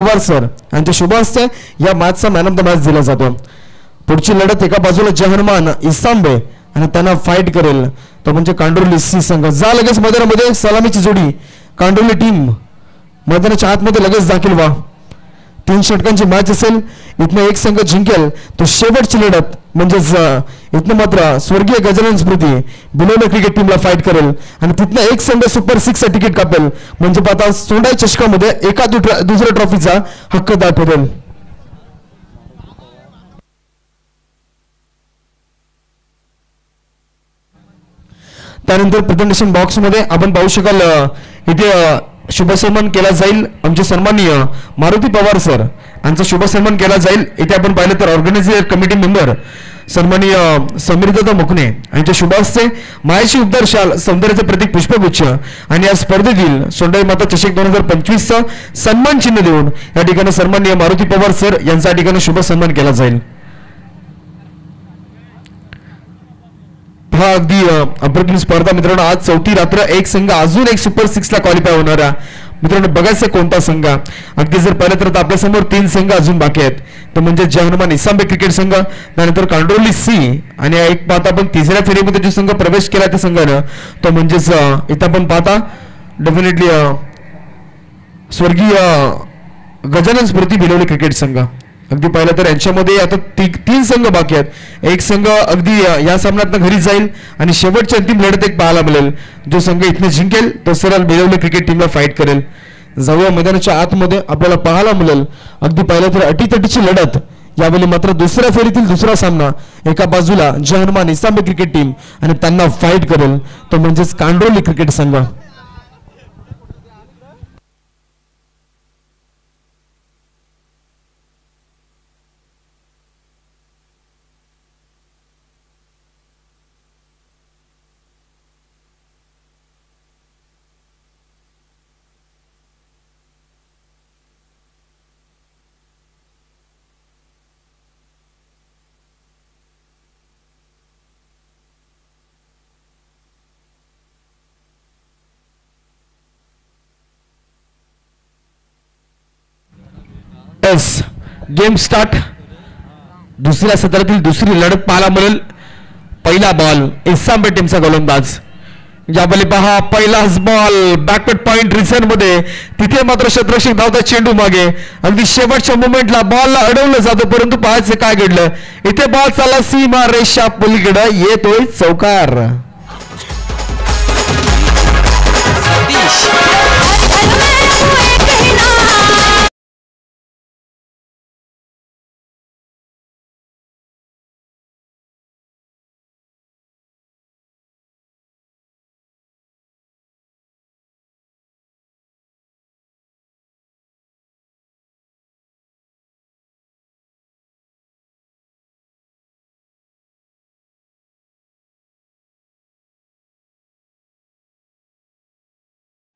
Pawar sir यांच्या शुभ हस्ते या मॅचचा मॅन ऑफ द मॅच दिला जातो. पुढची लढत एका बाजूला जहरमान इसांबे आणि त्यांना फाईट करेल तो म्हणजे कांडोली सी संघ. जा लगेच मैदानामध्ये सलामीची जोडी कांडोली टीम मैदानाच्या आतमध्ये लगेच दाखल व्हा. 3 षटकांची मॅच असेल. इथनं एक संघ जिंकेल तो शेवटची लढत म्हणजेच इथनं मात्र स्वर्गीय गजानन स्मृती बिलोली क्रिकेट टीमला फाईट करेल आणि तिथनं एक संघ सुपर 6 चं तिकीट कापेल म्हणजे आता सोंडाई चषकामध्ये एका दुसऱ्या ट्रॉफीचा हक्कदार ठरेल. त्यानंतर प्रेझेंटेशन बॉक्स मध्ये आपण पाहू शकाल इथे शुभ सन्मान केला जाईल. आमचे सन्माननीय मारुती पवार सर यांचा शुभ सन्मान केला जाईल. इथे आपण पाहिलं तर ऑर्गनायझर कमिटी मेंबर सन्माननीय समीरदादा मुकणे यांच्या शुभ हस्ते मायाशी उबदार शाल सौंदर्याचे प्रतीक पुष्पगुच्छ आणि या स्पर्धेतील सोंडाई माता चषक 2025 चा सन्मान चिन्ह देऊन या ठिकाणी सन्माननीय मारुती पवार सर यांचा ठिकाणी शुभ सन्मान केला जाईल. हा अगदी अप्रतिम स्पर्धा मित्रांनो. आज चौथी रात्र एक संघ अजून एक सुपर 6 ला क्वालिफाय होणार आहे मित्रांनो. बघायचं कोणता संघ. अगदी जर पाहिलं तर आपल्या समोर 3 संघ अजून बाकी आहेत. तो म्हणजे जहरमान इसांबे क्रिकेट संघ, त्यानंतर कांडोली सी आणि एक पाहता आपण तिसऱ्या फेरीमध्ये जो संघ प्रवेश केला त्या संघानं तो म्हणजेच इथं आपण पाहता डेफिनेटली स्वर्गीय गजानन स्मृती बिलोली क्रिकेट संघ. अगदी पाहिलं तर यांच्यामध्ये आता 3 संघ बाकी आहेत. एक संघ अगदी या सामन्यातनं घरी जाईल आणि शेवटची अंतिम लढत एक पाहायला मिळेल. जो संघ इथनं जिंकेल तो सरळ बिलोली क्रिकेट टीमला फाईट करेल. जाऊया मैदानाच्या आतमध्ये आपल्याला पाहायला मिळेल. अगदी पाहिलं तर अटीतटीची लढत. यावेळी मात्र दुसऱ्या फेरीतील दुसरा सामना एका बाजूला जहरमान इसांबे क्रिकेट टीम आणि त्यांना फाईट करेल तो म्हणजेच कांडोली क्रिकेट संघ. Game start. दुसऱ्या सत्रातील दुसरी लढत पाहायला मिळेल. पहिला बॉल इसांबे टीमचा गोलंदाज. यावेळी पहा पहिलाच बॉल बॅकवर्ड पॉइंट रिझन मध्ये. तिथे मात्र क्षेत्ररक्षक धावता चेंडू मागे. अगदी शेवटच्या मोमेंटला बॉलला अडवलं जातं परंतु पाहायचं काय घडलं. इथे बॉल चालला सीमा रेषा पलीकडे येतोय चौकार.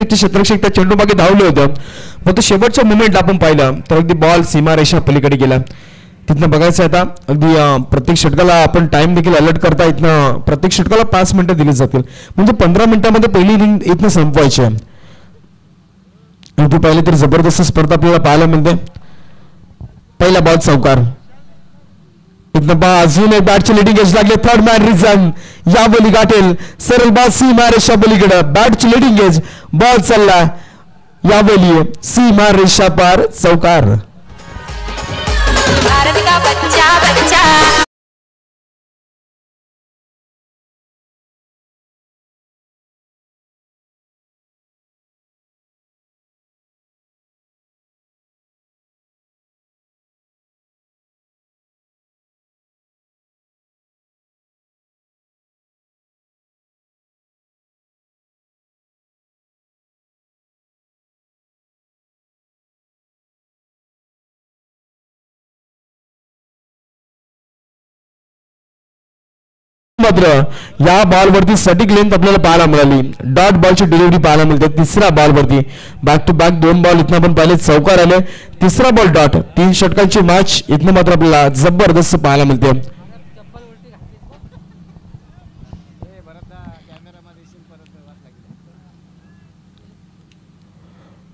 क्षेत्ररक्षक त्या चेंडू मागे धावले होतं पण तो शेवटच्या मुमेंटला आपण पाहिलं तर अगदी बॉल सीमारेषा पलीकडे गेला. तिथनं बघायचं आता अगदी प्रत्येक षटकाला आपण टाइम देखील अलर्ट करता. इथनं प्रत्येक षटकाला 5 मिनिटं दिली जातील म्हणजे 15 मिनिटांमध्ये पहिली इनिंग इथनं संपवायची आहे. अगदी पाहिलं तर जबरदस्त स्पर्धा आपल्याला पाहायला मिळते. पहिला बॉल चौकार. इथनं बा अजून एक बॅटची लिडिंग एज लागले. थर्ड मॅन रिझन यावेळी गाठेल सरळ बॉल सीमारेषा पलीकडे. बॅटची लिडिंग एज बॉल चालला यावेळी सीमारेषा पार चौकार. मात्र या बॉलवरती सटीक लेंथ आपल्याला पाहायला मिळाली. डॉट बॉलची डिलिव्हरी पाहायला मिळते. तिसऱ्या बॉलवरती बॅक टू बॅक 2 बॉल इथनं आपण पाहिले चौकार आले. तिसरा बॉल डॉट. 3 षटकांची मॅच इथनं मात्र आपल्याला जबरदस्त पाहायला मिळते.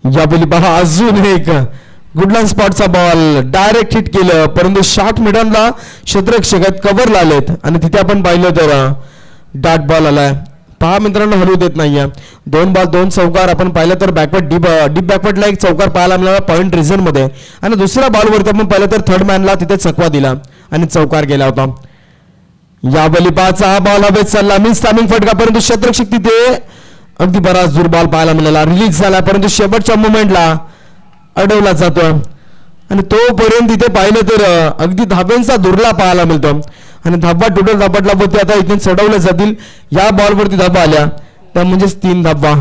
यावेळी पहा अजून एक गुडलँड स्पॉटचा बॉल डायरेक्ट हिट केलं, परंतु शॉर्ट मिडनला क्षेत्ररक्षकात कव्हर लावलेत आणि तिथे आपण पाहिलं तर डॉट बॉल आलाय. पहा मित्रांनो, हलवू देत नाहीये. 2 बॉल 2 चौकार आपण पाहिलं तर बॅकवर्ड डीप बॅकवर्डला एक चौकार पाहायला मिळाला पॉईंट रिझन मध्ये, आणि दुसऱ्या बॉलवरती आपण पाहिलं तर थर्ड मॅनला तिथे चकवा दिला आणि चौकार गेला होता. या बलिपाचा हा बॉल हवेत चालला, मीन्स टायमिंग फटका, परंतु क्षेत्ररक्षक तिथे अगदी बराच दूर बॉल पाहायला मिळाला, रिलीज झाला, परंतु शेवटच्या मुवमेंटला अडवला जातो आणि तोपर्यंत तिथे पाहिलं तर अगदी धाब्यांचा दुर्ला पाहायला मिळतो आणि धाबा टोटल धाबाटला होते. आता इथे चढवले जातील. या बॉलवरती धाबा आल्या त्या म्हणजेच 3 धाबा.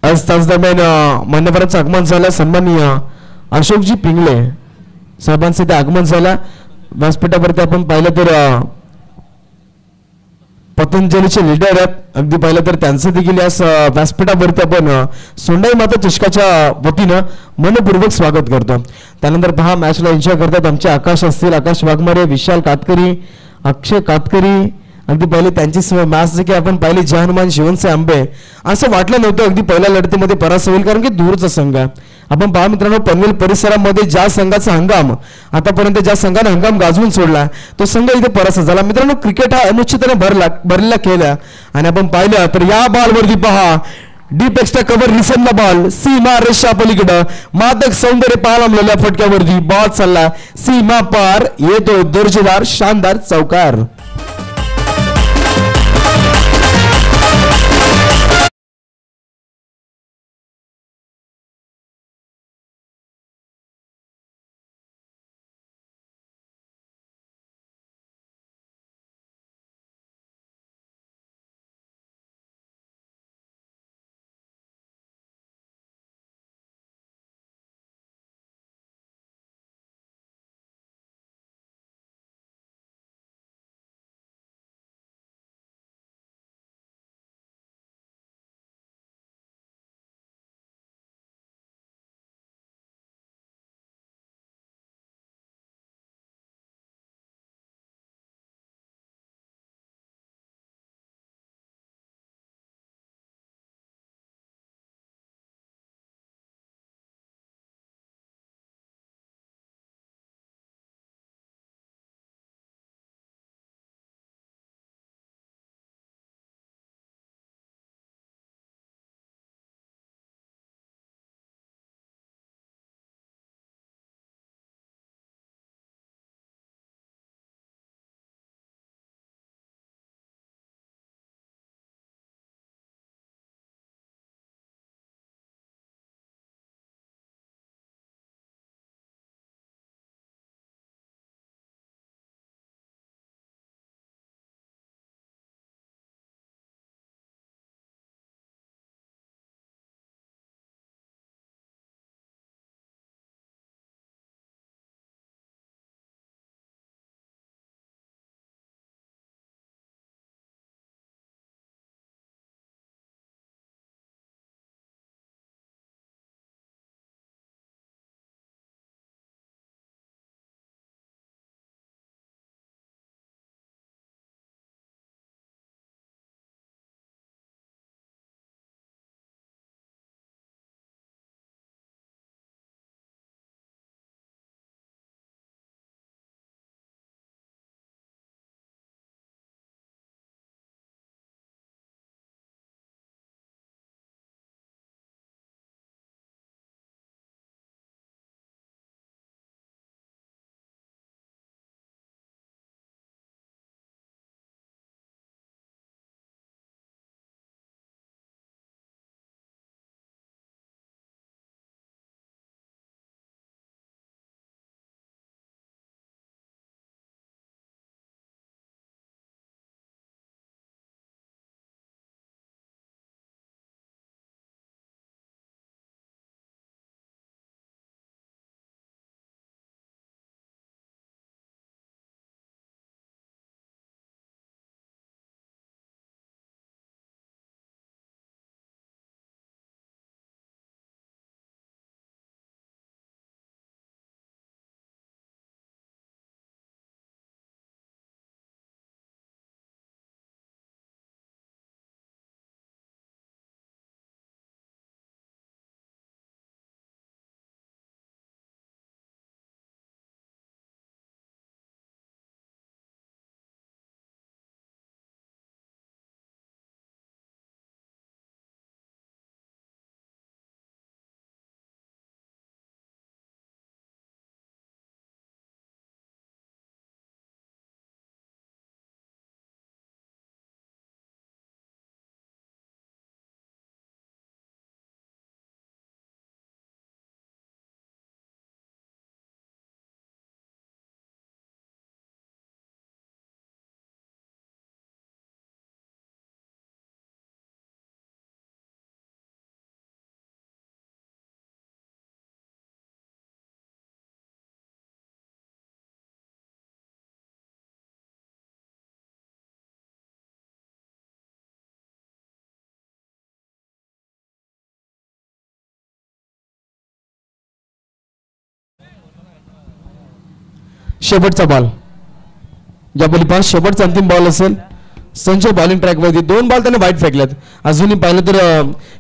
आज तास दरम्यान मान्यवरांचं आगमन झालं. सन्माननीय अशोकजी पिंगळे साहेबांचं ते आगमन झालं. व्यासपीठावरती आपण पाहिलं तर पतंजलीचे लीडर आहेत, अगदी पाहिलं तर त्यांचं देखील या व्यासपीठावरती आपण सोंडाई माता चषकाच्या वतीनं मनपूर्वक स्वागत करतो. त्यानंतर पहा मॅचला एन्जॉय करतात आमचे आकाश असतील, आकाश वाघमारे, विशाल कातकरी, अक्षय कातकरी. अगदी पहिले त्यांची मॅच जे की आपण पाहिली जय हनुमान शिवनसे आंबे, असं वाटलं नव्हतं अगदी पहिल्या लढतीमध्ये पराभव होईल, कारण की दूरचा संघ. आपण पहा मित्रांनो, पनवेल परिसरामध्ये ज्या संघाचा हंगाम आतापर्यंत ज्या संघाने हंगाम गाजवून सोडला तो संघ इथे पराभव झाला. मित्रांनो, क्रिकेट हा अनुचितने भरलेला खेळ आहे आणि आपण पाहिलं तर या बॉलवरती पहा डीप एक्स्ट्रा कव्हर रिसनला बॉल सीमा रेषा पलीकडं मादक सौंदर्य पाहायला मिळाल्या फटक्यावरती बॉल चालला सीमा पार, येतो दर्जेदार शानदार चौकार. शेवटचा बॉल. या बॉली पास शेवटचा अंतिम बॉल असेल. संजय बॉलिंग ट्रॅकवरती 2 बॉल त्याने वाईट फेकल्यात. अजूनही पाहिलं तर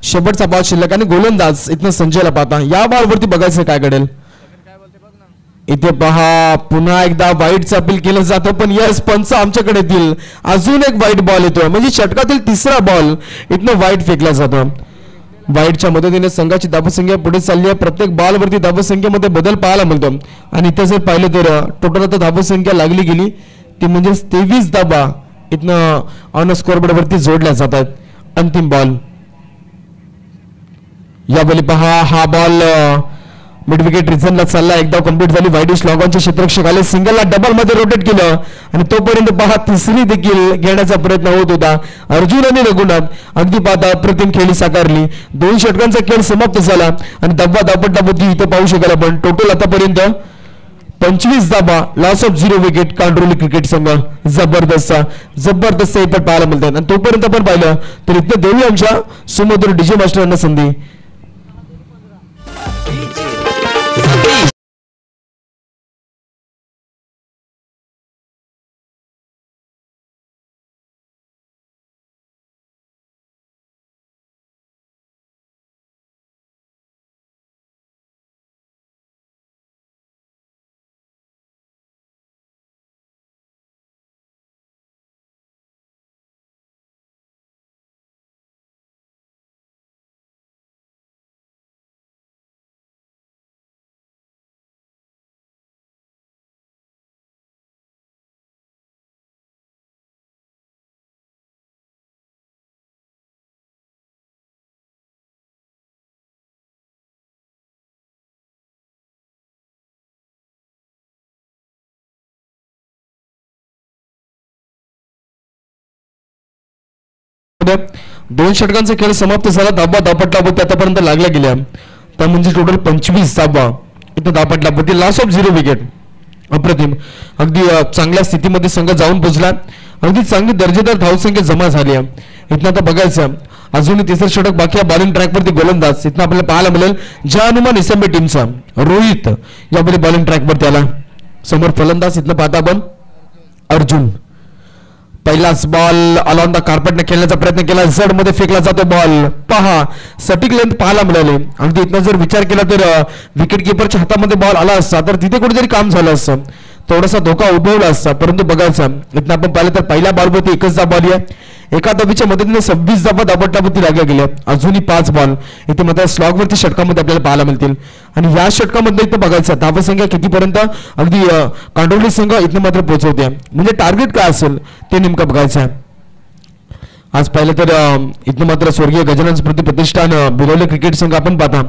शेवटचा बॉल शिल्लक आणि गोलंदाज इथनं संजयला पाहता या बॉलवरती बघायचं काय घडेल. इथे पहा पुन्हा एकदा वाईटचं अपील केलं जातं पण यस पंच आमच्याकडे येतील. अजून एक वाईट बॉल येतोय म्हणजे षटकातील तिसरा बॉल इथनं वाईट फेकला जातो. वाईटच्या मदतीने संघाची धावसंख्या पुढे चालली आहे. प्रत्येक बॉलवरती धावसंख्येमध्ये बदल पाहायला मिळतो आणि इथे जर पाहिलं तर टोटल आता धावसंख्या लागली गेली ती म्हणजे 23 धावा इथनं ऑन स्कोअरबोर्ड वरती जोडल्या जातात. अंतिम बॉल. या बॉली पहा हा बॉल मिड विकेट रिझनला चालला. एकदा कंप्लीट झाली. वाईडिश लॉगॉनचे क्षेत्ररक्षक आले सिंगलला डबल मध्ये रोटेट केलं आणि तोपर्यंत पहा तिसरी देखील घेण्याचा प्रयत्न होत होता. अर्जुन आणि रघुनाथ अगदी पाहता अप्रतिम खेळी साकारली. 2 षटकांचा खेळ समाप्त झाला आणि दब्बा धापट इथे पाहू शकाल आपण. टोटल आतापर्यंत 25 धावा loss of 0 wicket Candolim cricket संघ. जबरदस्त इफेक्ट पाहायला मिळतात आणि तोपर्यंत आपण पाहिलं तर इथं देवी आमच्या सुमधुर डीजे मास्टरांना संधी. दोन षटकांचा खेळ समाप्त झाला. धाबा धापटलापती आतापर्यंत लागल्या गेल्या तर म्हणजे टोटल 25 धाबा इथं धापटलापती लॉस ऑफ 0 विकेट. अप्रतिम अगदी चांगल्या स्थितीमध्ये संघ जाऊन पोहोचला. अगदी चांगली दर्जेदार धावसंख्या जमा झाली आहे. इथं आता बघायचं अजूनही तिसरं षटक बाकी आहे. बॉलिंग ट्रॅकवरती गोलंदाज इथं आपल्याला पाहायला मिळेल जहानुमा निसंबे टीमचा रोहित यामध्ये बॉलिंग ट्रॅकवरती आला. समोर फलंदाज इथं पाहता आपण अर्जुन. पहिलाच बॉल अलॉन द कार्पेटने खेळण्याचा प्रयत्न केला. झड मध्ये फेकला जातो बॉल. पहा सटीक लेंथ पाहायला मिळाले. अगदी इथनं जर विचार केला तर विकेट किपरच्या हातामध्ये बॉल आला असता तर तिथे कुठेतरी काम झालं असतं. थोडासा धोका उद्भवला असता परंतु बघायचं इथं आपण पाहिलं तर पहिल्या बॉलवरती एकच धाव आली आहे. एका धावीच्या मदतीने 26 धावा धापटावरती लागल्या गेल्या. अजूनही 5 बॉल इथे मात्र स्लॉगवरती षटकामध्ये आपल्याला पाहायला मिळतील आणि या षटकामध्ये इथं बघायचं धावसंख्या कितीपर्यंत अगदी कांडोली संघ इथं मात्र पोहोचवते म्हणजे टार्गेट काय असेल ते नेमकं बघायचं आहे. आज पाहिलं तर इथं मात्र स्वर्गीय गजानन स्मृती प्रतिष्ठान बिलोले क्रिकेट संघ आपण पाहता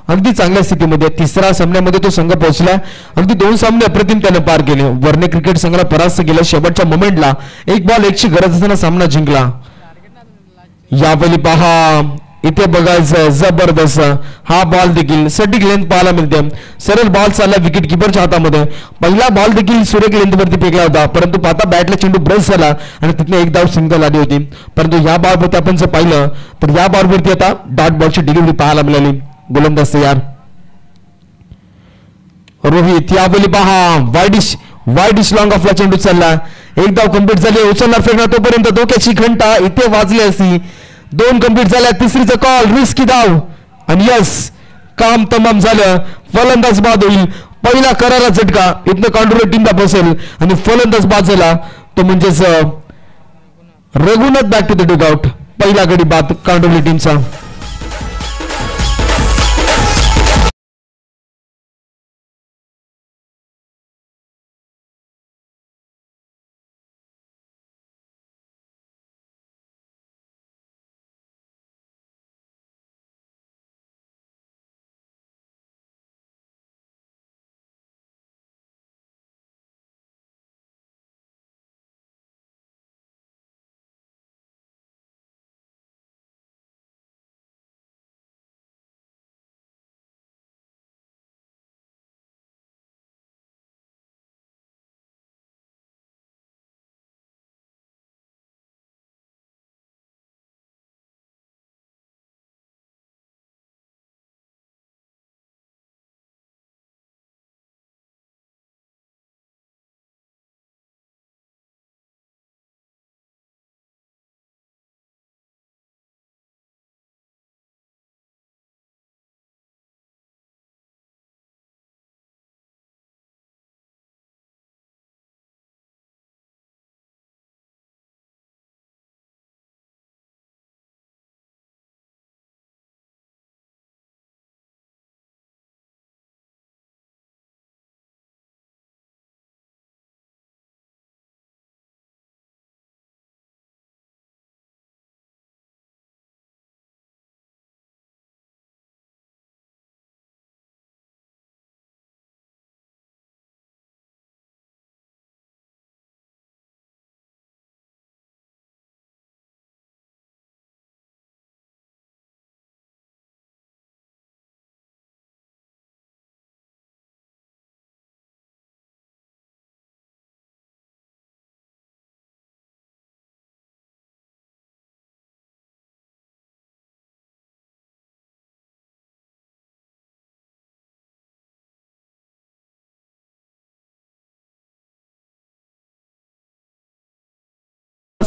अगदी चांगल्या स्थितीमध्ये. तिसऱ्या सामन्यामध्ये तो संघ पोहोचला. अगदी 2 सामने अप्रतिम त्याने पार केले. वर्णे क्रिकेट संघाला परास्त केलं. शेवटच्या मोमेंटला 1 बॉल 1 ची गरज असताना सामना जिंकला. यावेळी पहा इथे बघायचं जबरदस्त हा बॉल देखील सटीक लेंथ पाहायला मिळते. सरळ बॉल चालला विकेट किपरच्या हातामध्ये. पहिला बॉल देखील सुरेख लेंथवरती फेकला होता परंतु पाहता बॅटला चेंडू ब्रश झाला आणि तिथने 1 धाव सिंगल आली होती. परंतु या बॉलवरती आपण जर पाहिलं तर या बॉलवरती आता डॉट बॉलची डिलिव्हरी पाहायला मिळाली. गोलंदाज तयार रोहित. यावेळी पहा वाईडिश लॉंग ऑफला चेंडू चालला. 1 धाव कंप्लीट झाली. उचलणार फेकणार तोपर्यंत धोक्याची घंटा इथे वाजली असती. 2 कंप्लीट झाल्या. तिसरीचा कॉल रिस्की धाव आणि यस काम तमाम झालं. फलंदाज बाद होईल. पहिला करारा झटका इथनं कांडोली टीमला बसेल आणि फलंदाज बाद झाला तो म्हणजेच Raghunath back to the dugout. पहिला गडी बाद कांडोली टीमचा.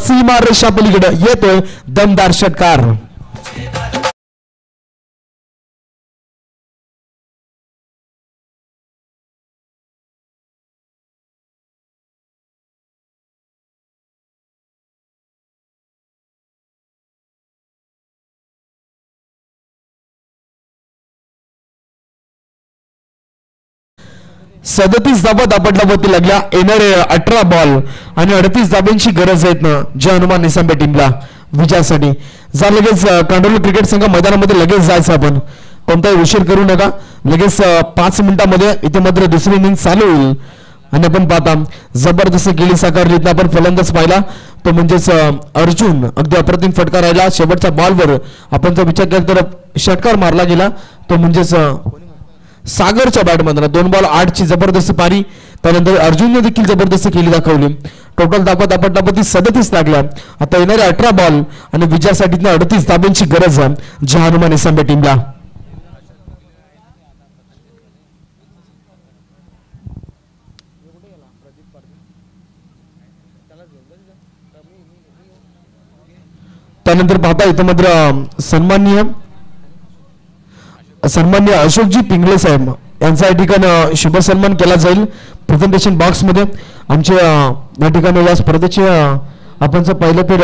सीमा रेषा पलीकडे येतोय दमदार षटकार. सदतीस धाबा दापटलावरती लागल्या येणारे 18 बॉल आणि 38 धाब्यांची गरज आहेत ना जय हनुमान निसांबे टीमला विजयासाठी. जर लगेच कांडोली क्रिकेट संघ मैदानामध्ये लगेच जायचं, आपण कोणताही उशीर करू नका. लगेच 5 मिनिटांमध्ये इथे मात्र दुसरी इनिंग चालू होईल आणि आपण पाहता जबरदस्त केली साकारली. आपण फलंदाज पाहिला तो म्हणजेच अर्जुन, अगदी अप्रतिम फटका राहिला. शेवटच्या बॉलवर आपण जर विचार केला तर षटकार मारला गेला तो म्हणजेच सागरच्या बॅटमधून 2 बॉल 8 ची जबरदस्त पारी. त्यानंतर अर्जुनने देखील जबरदस्त केली दाखवली. टोटल धाबा दापटलावरती 37 लागल्या. आता येणारे 18 बॉल आणि विजयासाठी 38 धाब्यांची गरज आहे जय हनुमान निसांबे टीमला. त्यानंतर पाहता इथं मात्र सन्माननीय अशोकजी पिंगळे साहेब यांचा या ठिकाणी शुभ सन्मान केला जाईल प्रेझेंटेशन बॉक्स मध्ये. आमच्या या ठिकाणी या स्पर्धेचे आपण पहिलं तर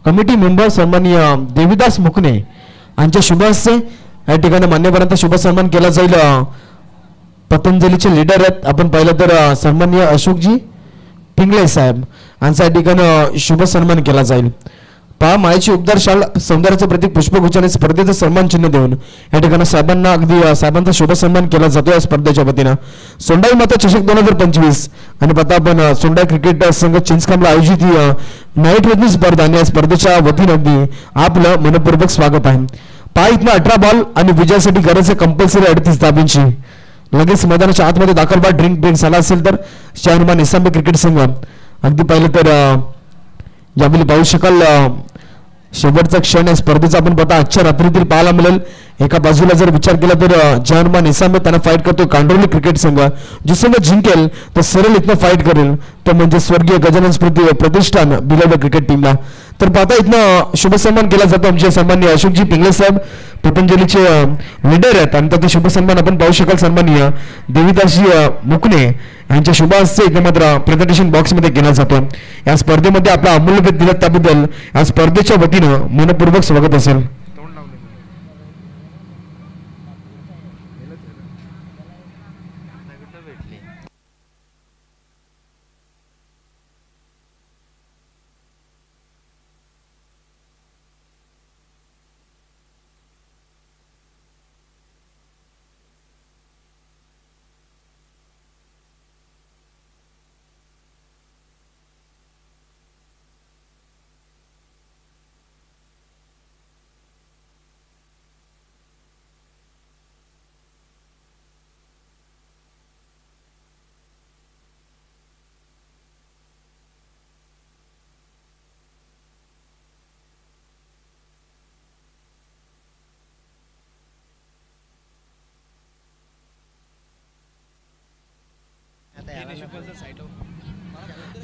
कमिटी मेंबर सन्माननीय देवीदास मुकणे यांच्या शुभ हस्ते या ठिकाणी मान्यवरांचा शुभ सन्मान केला जाईल. पतंजलीचे लीडर आहेत आपण पाहिलं तर सन्माननीय अशोकजी पिंगळे साहेब यांचा या ठिकाणी शुभ सन्मान केला जाईल. पहा मायेची उपदार शाल सौंदर्याचं प्रतीक पुष्पगुच्छाने स्पर्धेचं सन्मान चिन्ह देऊन या ठिकाणी साहेबांना अगदी साहेबांचा शुभ सन्मान केला जातो या स्पर्धेच्या वतीनं. सोंडाई माता चषक 2025 आणि आता आपण सोंडाई क्रिकेट संघ चिंचखांबला आयोजित ही नाईट रजनी स्पर्धा आणि या स्पर्धेच्या वतीनं अगदी आपलं मनपूर्वक स्वागत आहे. पहा इथनं 18 बॉल आणि विजयासाठी गरज आहे कंपल्सरी 38 धाब्यांची. लगेच मैदानाच्या आतमध्ये दाखल बा ड्रिंक ब्रेक झाला असेल तर जय हनुमान निसांबे क्रिकेट संघ अगदी पाहिलं तर यावेळी पाहू शकाल शेवटचा क्षण या स्पर्धेचा आपण पाहता आजच्या रात्रीतील पाहायला मिळेल. एका बाजूला जर विचार केला तर जय हनुमान निसांबे त्यांना फाईट करतो कांडोली क्रिकेट संघ. जो संघ जिंकेल तर सरळ इथनं फाईट करेल तो म्हणजे स्वर्गीय गजानन स्मृती प्रतिष्ठान बिलावड क्रिकेट टीमला. तर पाहता इथनं शुभ सन्मान केला जातो आमचे सन्माननीय अशोकजी पिंगळे साहेब पतंजलीचे लीडर आहेत आणि त्याचे शुभ सन्मान आपण पाहू शकाल सन्माननीय देवीदासजी मुकणे यांच्या शुभ हस्ते इथे मात्र प्रेझेंटेशन बॉक्स मध्ये केला जातो. या स्पर्धेमध्ये आपला अमूल्य वेळ दिला त्याबद्दल या स्पर्धेच्या वतीनं मनपूर्वक स्वागत असेल.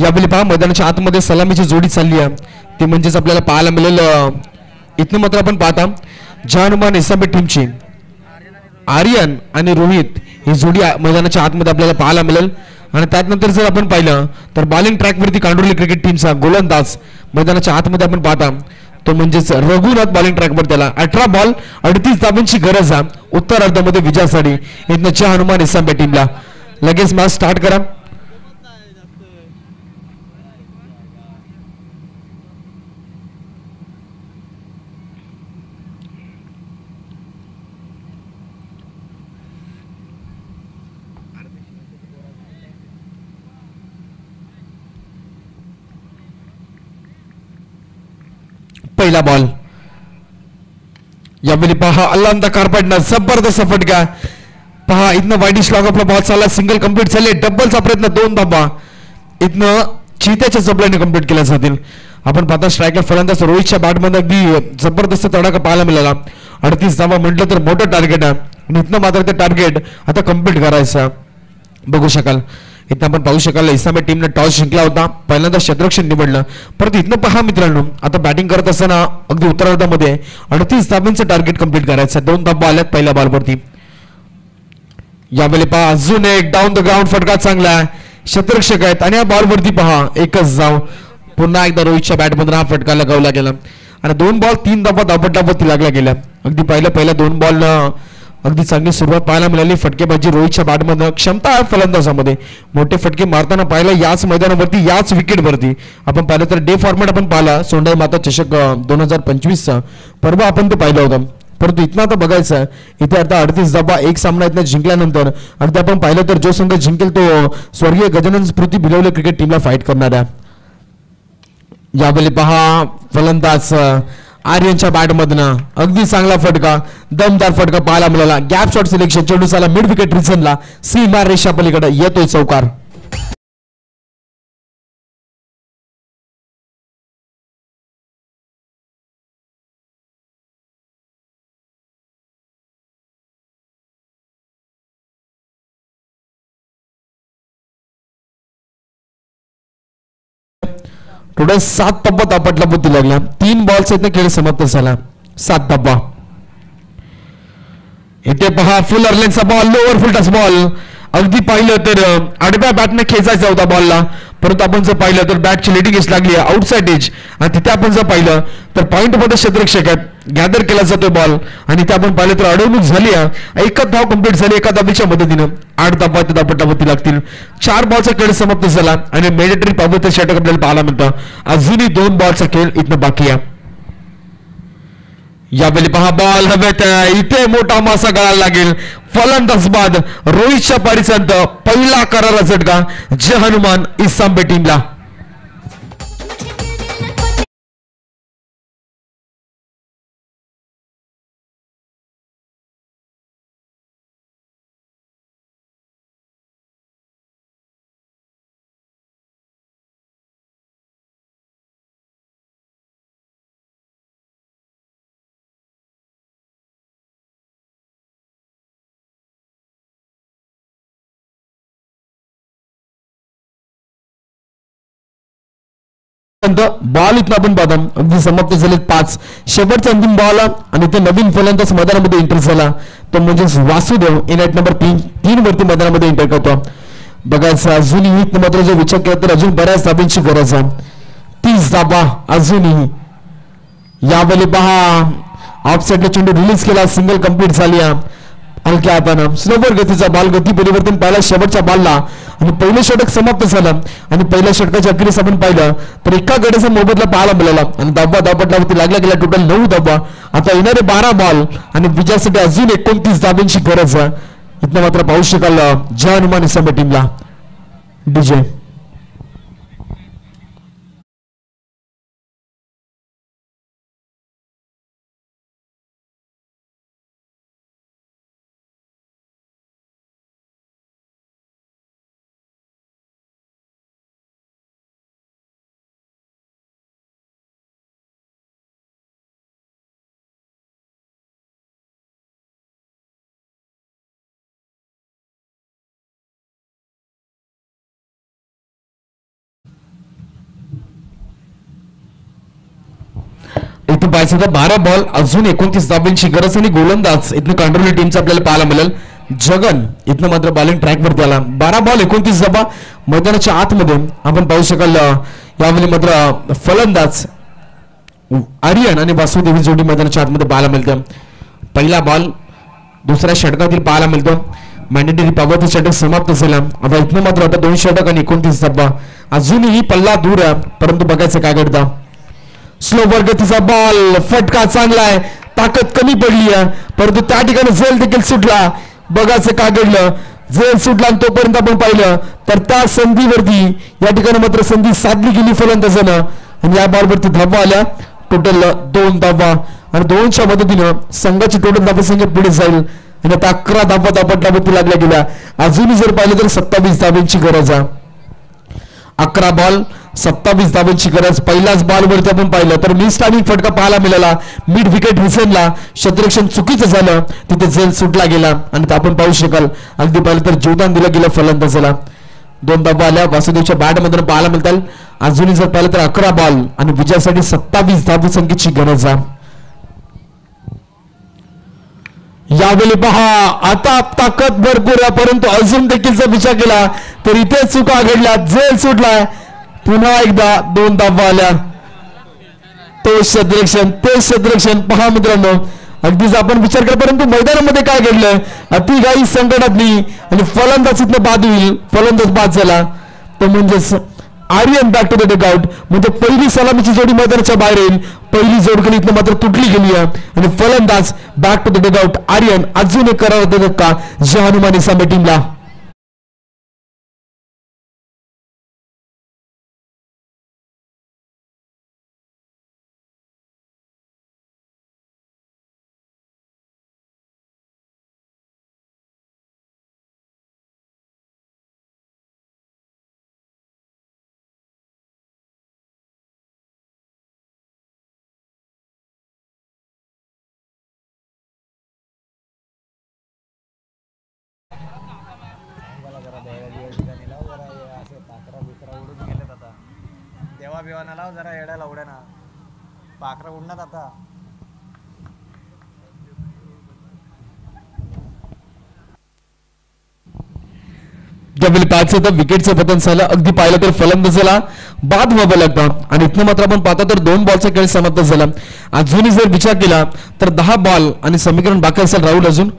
यावेळी पहा मैदानाच्या आतमध्ये सलामीची जोडी चालली आहे ती म्हणजेच आपल्याला पाहायला मिळेल. इथनं मात्र आपण पाहता जय हनुमान निसांबे टीमची आर्यन आणि रोहित ही जोडी मैदानाच्या आतमध्ये आपल्याला पाहायला मिळेल. आणि त्यानंतर जर आपण पाहिलं तर बॉलिंग ट्रॅकवरती कांडोली क्रिकेट टीमचा गोलंदाज मैदानाच्या आतमध्ये आपण पाहता तो म्हणजेच रघुनाथ बॉलिंग ट्रॅकवर. त्याला 18 बॉल 38 धाब्यांची गरज आहे उत्तर अर्धामध्ये विजयासाठी इथनं जय हनुमान निसांबे टीमला. लगेच मॅच स्टार्ट करा. पहिला बॉल यावेळी पहा अल्लांदा कारपडणार जबरदस्त फटका. पहा इथनं वाईडिश लॉग आपला बॉल चालला सिंगल कंप्लीट झाले. डबलचा प्रयत्न 2 धाबा इथनं चित्याच्या जबड्याने कंप्लीट केल्या जातील. आपण पाहता स्ट्राईकला फलंदाज रोहितच्या बॅटमध्ये अगदी जबरदस्त तडाखा पाहायला मिळाला. 38 धाबा म्हटलं तर मोठं टार्गेट आहे आणि इथनं मात्र ते टार्गेट आता कंप्लीट करायचं बघू शकाल. इथं आपण पाहू शकाल इस्लामी टीमने टॉस जिंकला होता, पहिल्यांदा क्षेत्ररक्षण निवडलं. परंतु इथनं पहा मित्रांनो, आता बॅटिंग करत असताना अगदी उत्तरार्धामध्ये 38 धाब्यांचं टार्गेट कंप्लीट करायचं. 2 धाबा आल्यात पहिल्या बॉलवरती. यावेळी पहा अजून एक डाऊन द ग्राउंड फटका चांगला आहे, क्षेत्ररक्षक आहेत आणि या बॉलवरती पहा एकच धाव. पुन्हा एकदा रोहितच्या बॅटमधून हा फटका लगावला गेला आणि 2 बॉल 3 धाबा दाबत लागल्या गेल्या. अगदी पहिल्या 2 बॉल अगदी चांगली सुरुवात पाहायला मिळाली. फटकेबाजी रोहितच्या बॅटमधून क्षमता आहे फलंदाजामध्ये, मोठे फटके मारताना पाहिलं याच मैदानावरती याच विकेटवरती. आपण पाहिलं तर डे फॉर्मॅट आपण पाहिला सोंडाई माता चषक 2025चा परवा आपण तो पाहिलं होतं. परंतु इथं आता बघायचं इथे आता 38 धाबा एक सामना इथं जिंकल्यानंतर अगदी आपण पाहिलं तर जो संघ जिंकेल तो स्वर्गीय गजानन स्मृती भिलवले क्रिकेट टीमला फाईट करणार आहे. यावेळी पहा फलंदाज आर्यनच्या बॅटमधनं अगदी चांगला फटका, दमदार फटका पाहायला मिळाला. गॅप शॉट सिलेक्शन चेंडूला मिड विकेट रिझनला सीमा रेषा पलीकडे येतोय चौकार. टोटल 7 धाबा दापटला बुद्धी लागला. 3 बॉल्स इथं खेळ समाप्त झाला. 7 धाबा. इथे पहा फुल अर्लेनचा ball, lower full touch ball. अगदी पाहिलं तर आडव्या बॅटने खेचायचा होता बॉलला, परंतु आपण जर पाहिलं तर बॅटची लेटिंग लागली आहे आउटसाइड एज आणि तिथे आपण जर पाहिलं तर पॉइंट मध्ये क्षेत्ररक्षक आहेत, गॅदर केला जातो बॉल आणि ते आपण पाहिलं तर अडवणूक झाली आहे. एकच धाव कंप्लीट झाली एका धाबीच्या मदतीनं. 8 धाबा ते दापटावरती लागतील. 4 बॉलचा खेळ समाप्त झाला आणि मॅन्डेटरी पॉवरचं षटक आपल्याला पाहायला मिळतं. अजूनही 2 बॉलचा खेळ इथं बाकी आहे. यावेळी पहा बॉल हवेत, इथे मोठा मासा गळायला लागेल. फलंदाज बाद रोहितच्या पारीसंत पहिला करारा झटका जय हनुमान इसांबे टीमला. बॉल इथं आपण पाहतो अगदी समाप्त झाले 5. शेवटचा अंतिम बॉल आणि ते नवीन फलंदाज मैदानामध्ये एंटर झाला तो म्हणजे वासुदेव इनॅट नंबर 3 वरती मैदानामध्ये एंटर करतो. बघायचं अजूनही मात्र जो विचार केला तर अजून बऱ्याच धाब्यांची गरज आहे. 30 धाबा अजूनही. यावेळी पहा ऑफ साइडला चेंडू रिलीज केला, सिंगल कंप्लीट झाली. हलक्या हातानं स्लोवर गतीचा बॉल, गती परिवर्तन पाहिला शेवटच्या बॉलला आणि पहिलं षटक समाप्त झालं आणि पहिल्या षटकाच्या अखेरीस आपण पाहिलं तर एका गड्याचा मोबदला पाहायला मिळाला आणि दाबावरती लागला गेला. टोटल 9 धाबा. आता येणारे 12 बॉल आणि विजयासाठी अजून 29 धाब्यांची गरज आहे. इथं मात्र पाहू शकाल जय हनुमान इसांबे टीमला डीजे. इथं पाहायचं तर 12 बॉल अजून 29 धाब्यांची गरज आणि गोलंदाज इथनं कांडोली टीमचा आपल्याला पाहायला मिळेल जगन. इथनं मात्र बॉलिंग ट्रॅक वरती आला. 12 बॉल 29 धाबा मैदानाच्या आतमध्ये आपण पाहू शकाल. यावेळी मात्र फलंदाज आर्यन आणि वासुदेवी जोडी मैदानाच्या आतमध्ये पाहायला मिळतं. पहिला बॉल दुसऱ्या षटकातील पाहायला मिळतो. मॅन्डेटरी पॉवरचं षटक समाप्त झाला. आता इथनं मात्र आता 2 षटक आणि 29 धाबा. अजूनही पल्ला दूर आहे, परंतु बघायचं काय घडतं. स्लोवर गतीचा बॉल, फटका चांगला आहे, ताकद कमी पडली आहे परंतु त्या ठिकाणी झेल देखील सुटला. बघायचं काय घडलं. झेल सुटला आणि तोपर्यंत आपण पाहिलं तर त्या संधीवरती या ठिकाणी मात्र संधी साधली गेली फलंदाजानं आणि या बॉलवरती धावा आल्या. टोटल 2 धावा आणि 2च्या मदतीनं संघाची टोटल धावा संख्या पुढे जाईल आणि आता 11 धावा दापटल्यावरती लागल्या गेल्या. अजूनही जर पाहिलं तर 27 धाब्यांची गरज आहे. 11 बॉल 27 धाब्यांची गरज. पहिल्याच बॉलवरती आपण पाहिलं तर मिस टायमिंग फटका पाहायला मिळाला. मिड विकेट रिझनला क्षेत्ररक्षण चुकीचं झालं, तिथे झेल सुटला गेला आणि आपण पाहू शकाल अगदी पाहिलं तर जोरदार दिलं गेलं फलंदाजाला. दोन धावा आल्या वासुदेवच्या बॅट मधून पाहायला मिळतील. अजूनही जर पाहिलं तर 11 बॉल आणि विजयासाठी 27 धावसंख्येची गरज आहे. यावेळी पहा आता ताकद भरपूर आहे, परंतु अजून देखील जर विचार केला तर इथे चुका घडल्या, जेल सुटलाय. पुन्हा एकदा 2 धावा आल्या. तेच क्षेत्ररक्षण पहा मित्रांनो, अगदीच आपण विचार करा, परंतु मैदानामध्ये काय घडलं, अतिघाई संकटातली आणि फलंदाजीतनं बाद होईल. फलंदाज बाद झाला तो म्हणजेच Aryan back to the dugout. म्हणजे पहिली सलामीची जोडी मैदानाच्या बाहेर येईल. पहिली जोडकली इथनं मात्र तुटली गेली आहे आणि फलंदाज back to the dugout. Aryan अजून एक करार देतात का ज्या हनुमानी सामे टीमला. देवा बिवाना लाव जरा येड्या लावड्या ना पाखरं उडणार आता. ज्यावेळी पाहायचं तर विकेटचं पतन झालं. अगदी पाहिलं तर फलंदाजाला बाद व्हावं लागतं आणि इथनं मात्र आपण पाहतो तर 2 बॉलचा खेळ समाप्त झाला. अजूनही जर विचार केला तर 10 बॉल आणि समीकरण बाकी असेल राहुल, अजून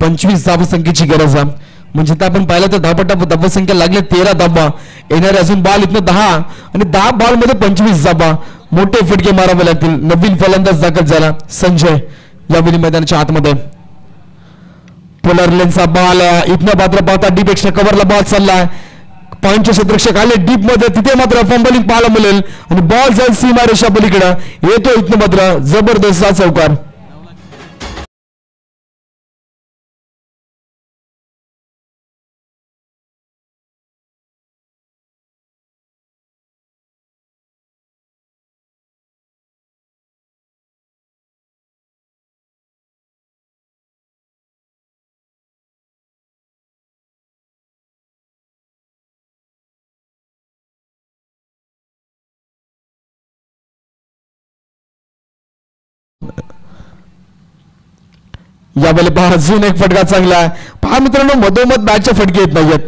25 धावसंख्येची गरज आहे. म्हणजे तर आपण पाहिलं तर धावसंख्या लागले 13 धावा, येणारे अजून बॉल इथनं 10 आणि 10 बॉल मध्ये 25 धावा. मोठे फटके मारावे लागतील. नवीन फलंदाज दाखल झाला संजय यावेळी मैदानाच्या आतमध्ये. पोलर लेनचा बॉल इथनं मात्र पाहता डीप एक्स्ट्रा कव्हरला बॉल चाललाय. पॉईंटचे क्षेत्ररक्षक आले डीप मध्ये, तिथे मात्र फंबलिंग पाहायला मिळेल आणि बॉल जाईल सीमारेषा पलीकडे येतो. इथनं मात्र जबरदस्त चौकार. यावेळी पहा अजून एक फटका चांगला आहे. पहा मित्रांनो, मधोमध बॅटचे फटके येत नाहीयेत.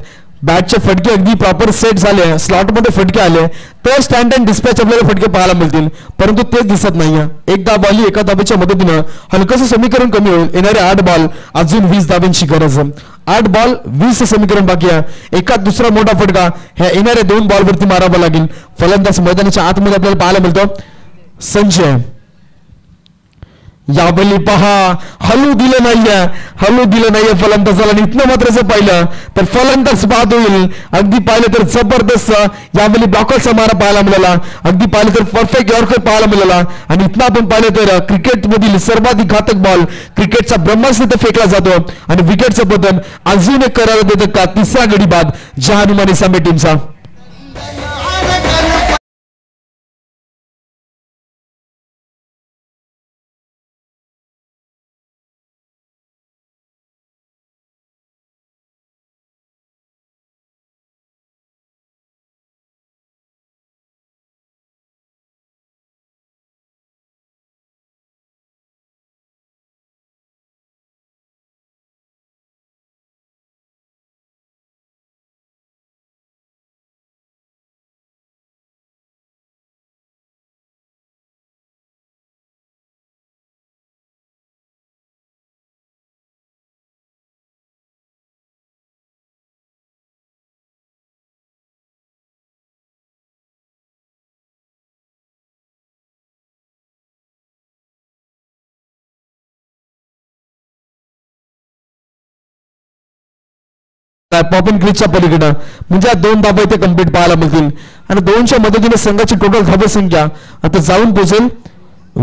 बॅटचे फटके अगदी प्रॉपर सेट झाले, स्लॉटमध्ये फटके आले तर स्टँड अँड डिस्पॅच आपल्याला फटके पाहायला मिळतील, परंतु ते दिसत नाहीये. एक धाव आली, एका धावेच्या मदतीनं हलकंसं समीकरण कमी होईल. येणारे 8 बॉल अजून 20 धावांची गरज. 8 बॉल 20 समीकरण बाकी आहे. एका दुसरा मोठा फटका ह्या येणाऱ्या 2 बॉलवरती मारावा लागेल. फलंदाज मैदानाच्या आतमध्ये आपल्याला पाहायला मिळतो संजय. यावेळी पहा हलू दिलं नाहीये फलंदाजाला. इथनं मात्र जर पाहिलं तर फलंदाज बाद होईल. अगदी पाहिलं तर जबरदस्त यावेळी ब्लॉकरचा मारा पाहायला मिळाला. अगदी पाहिलं तर परफेक्ट यॉर्कर पाहायला मिळाला आणि इथनं आपण पाहिलं तर क्रिकेटमधील सर्वाधिक घातक बॉल क्रिकेटचा ब्रह्मास्त्र इथे फेकला जातो आणि विकेटचं पतन अजून एक करायला देतं का तिसरा गडी बाद ज्या हनुमानी सामे टीमचा. पॉपिंग क्रिजच्या पलीकडं म्हणजे 2 धावा इथे कम्प्लीट पाहायला मिळतील आणि 2च्या मदतीने संघाची टोटल धावसंख्या आता जाऊन पोहोचेल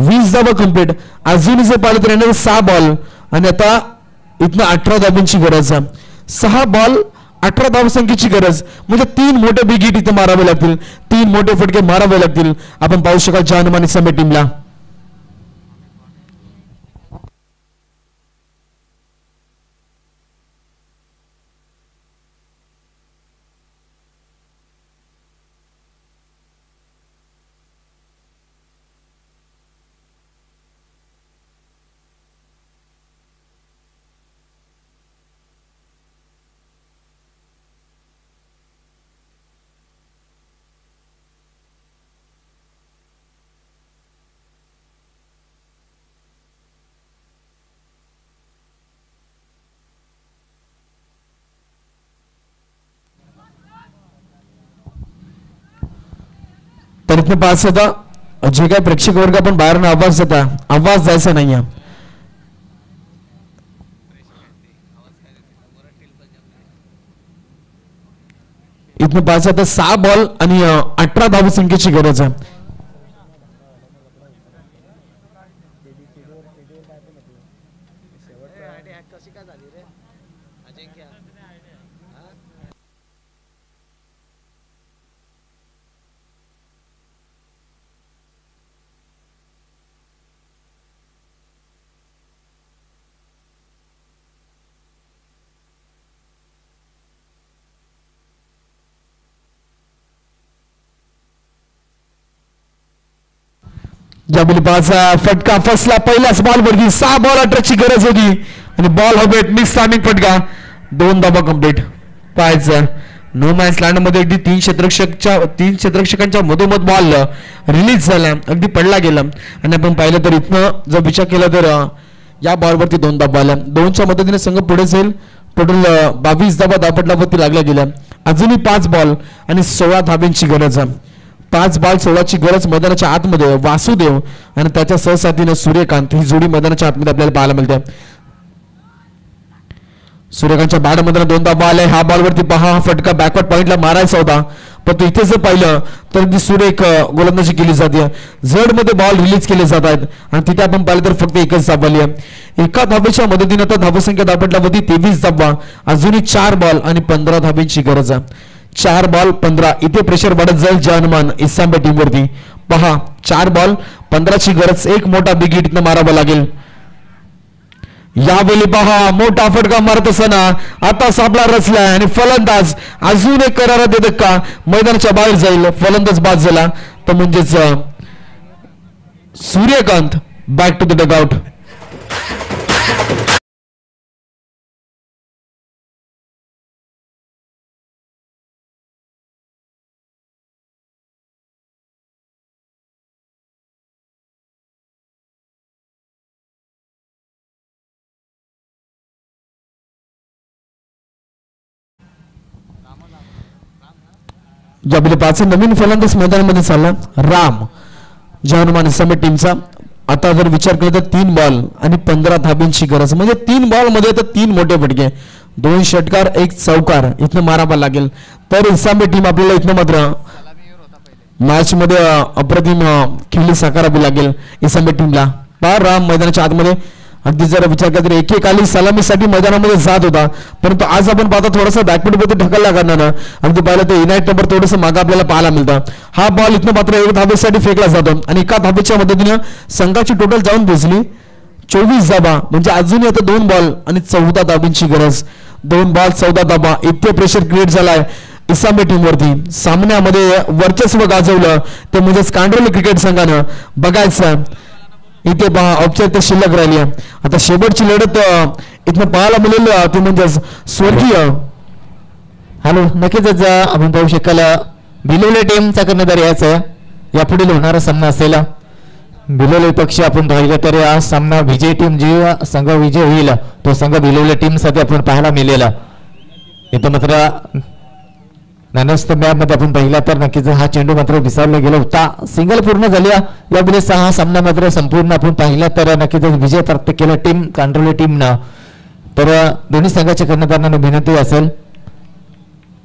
20 धावा कम्प्लीट. अजूनही जर पाहिलं तर येणारे 6 बॉल आणि आता इथनं 18 धावांची गरज आहे. 6 बॉल 18 धावसंख्येची गरज म्हणजे 3 मोठे बिग हिट इथे मारावे लागतील. 3 मोठे फटके मारावे लागतील. आपण पाहू शकाल ज्या हनुमानी सामे टीमला. तर इथनं पास होता जे काय प्रेक्षक वर्ग आपण बाहेर आवाज देता आवाज द्यायचा नाही. इथनं पास होता 6 बॉल आणि 18 धावसंख्येची गरज आहे. कशी काय झाली रे अजिंक्य? जबलीबाचा फटका फसला पहिल्याच बॉलवरती. 6 बॉल 18ची गरज होती आणि बॉल हवेत मिस टायमिंग फटका. 2 धावा कंप्लीट. पाहायचं नो मॅच लँड मध्ये अगदी 3 क्षेत्ररक्षकांच्या मधोमध बॉल रिलीज झाला अगदी पडला गेला आणि आपण पाहिलं तर इथनं जर विचार केला तर या बॉलवरती 2 धावा आल्या. 2च्या मदतीने संघ पुढे जाईल. टोटल 22 धावा धापटलावरती लागल्या गेल्या. अजूनही 5 बॉल आणि 16 धाब्यांची गरज आहे. 5 बॉल 16ची गरज. मैदानाच्या आतमध्ये वासुदेव आणि त्याच्या सहसाथीनं सूर्यकांत ही जोडी मैदानाच्या आतमध्ये आपल्याला पाहायला मिळते. सूर्यकांतच्या बॅट मध्ये 2 धावा आल्या. ह्या बॉलवरती पहा हा फटका बॅकवर्ड पॉइंटला मारायचा होता पण तो इथे जर पाहिलं तर ती सुरेख गोलंदाजी केली जाते. झड मध्ये बॉल रिलीज केले जात आहेत आणि तिथे आपण पाहिलं तर फक्त एकच धाव आली आहे. एका धावेच्या मदतीने तर धावसंख्या दापटलावरती 23 धावा. अजूनही 4 बॉल आणि 15 धाब्यांची गरज आहे. 4 बॉल 15. इथे प्रेशर वाढत जाईल जनमान इसांबे टीम वरती. पहा 4 बॉल 15ची गरज. एक मोठा बिग हिट इथनं मारावा लागेल. यावेळी पहा मोठा फटका मारत असताना आता सापळा रचलाय आणि फलंदाज अजून एक करारा देत का मैदानाच्या बाहेर जाईल. फलंदाज बाद झाला तर म्हणजेच Suryakant back to the dugout. जबलीबाचा नवीन फलंदाज मैदानामध्ये चालला राम जहानुमान समेट टीमचा. आता जर विचार केला तर 3 बॉल आणि 15 धाब्यांची गरज. म्हणजे 3 बॉल मध्ये तर 3 मोठे फटके. 2 षटकार 1 चौकार इथनं मारावा लागेल तर इसांबे टीम आपल्याला इथनं मात्र मॅच मध्ये अप्रतिम खेळी साकारावी लागेल इसांबे टीमला. पहा राम मैदानाच्या आतमध्ये अगदी जर विचार केला तर एकेकाली सलामीसाठी मैदानामध्ये जात होता परंतु आज आपण पाहता थोडासा बॅकफुटमध्ये ढकलला करणार. अगदी पाहिलं तर युनाइट नंबर थोडंसं मागे आपल्याला पाहायला मिळतं. हा बॉल इथनं मात्र 1 धावेसाठी फेकला जातो आणि एका धावेच्या मदतीने संघाची टोटल जाऊन पोहोचली 24 धावा. म्हणजे अजूनही आता 2 बॉल आणि 14 धाब्यांची गरज. 2 बॉल 14 धावा. इतके प्रेशर क्रिएट झालाय इसांबे टीम वरती. सामन्यामध्ये वर्चस्व गाजवलं ते म्हणजेच कांडोली क्रिकेट संघानं. बघायचं इथे पहा औपचारिकता शिल्लक राहिली आहे. आता शेवटची लढत इथनं पाहायला मिळेल ती म्हणजेच स्वर्गीय हॅलो नक्कीच आपण पाहू शकाल बिलोले टीमचा कर्णधार यायचं यापुढील होणारा सामना असेल. बिलोले पक्ष आपण पाहिलं तर हा सामना विजय टीम जी संघ विजय होईल तो संघ बिलोले टीम साठी आपण पाहायला मिळेल. इथं मात्र नानस्त मॅच मध्ये आपण पाहिला तर नक्कीच हा चेंडू मात्र विसरला गेला होता. सिंगल पूर्ण झाली. यापुढे 6 सामना मात्र संपूर्ण आपण पाहिला तर नक्कीच विजय प्राप्त केला टीम कांड्रोली टीमनं. तर दोन्ही संघाच्या कर्णधारांना विनंती असेल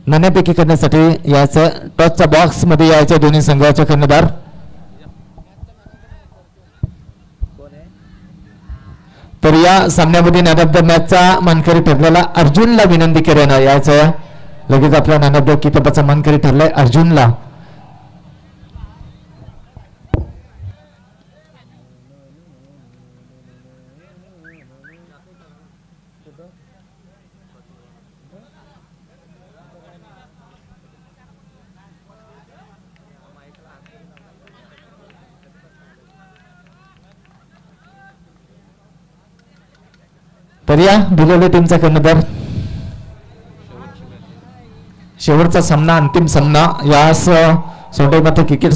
नाण्यापैकी करण्यासाठी याचं टॉसच्या बॉक्स मध्ये यायचं दोन्ही संघाचे कर्णधार. तर या सामन्यामध्ये मॅन ऑफ द मॅचचा मानकरी ठरलेला अर्जुनला विनंती करणं यायचं. लगेच आपला मॅन ऑफ द किताबाचा मानकरी ठरलाय अर्जुनला. तर या बिलोले टीमचा कर्णधार शेवटचा सामना अंतिम सामना यास सोंडे मात्र क्रिकेट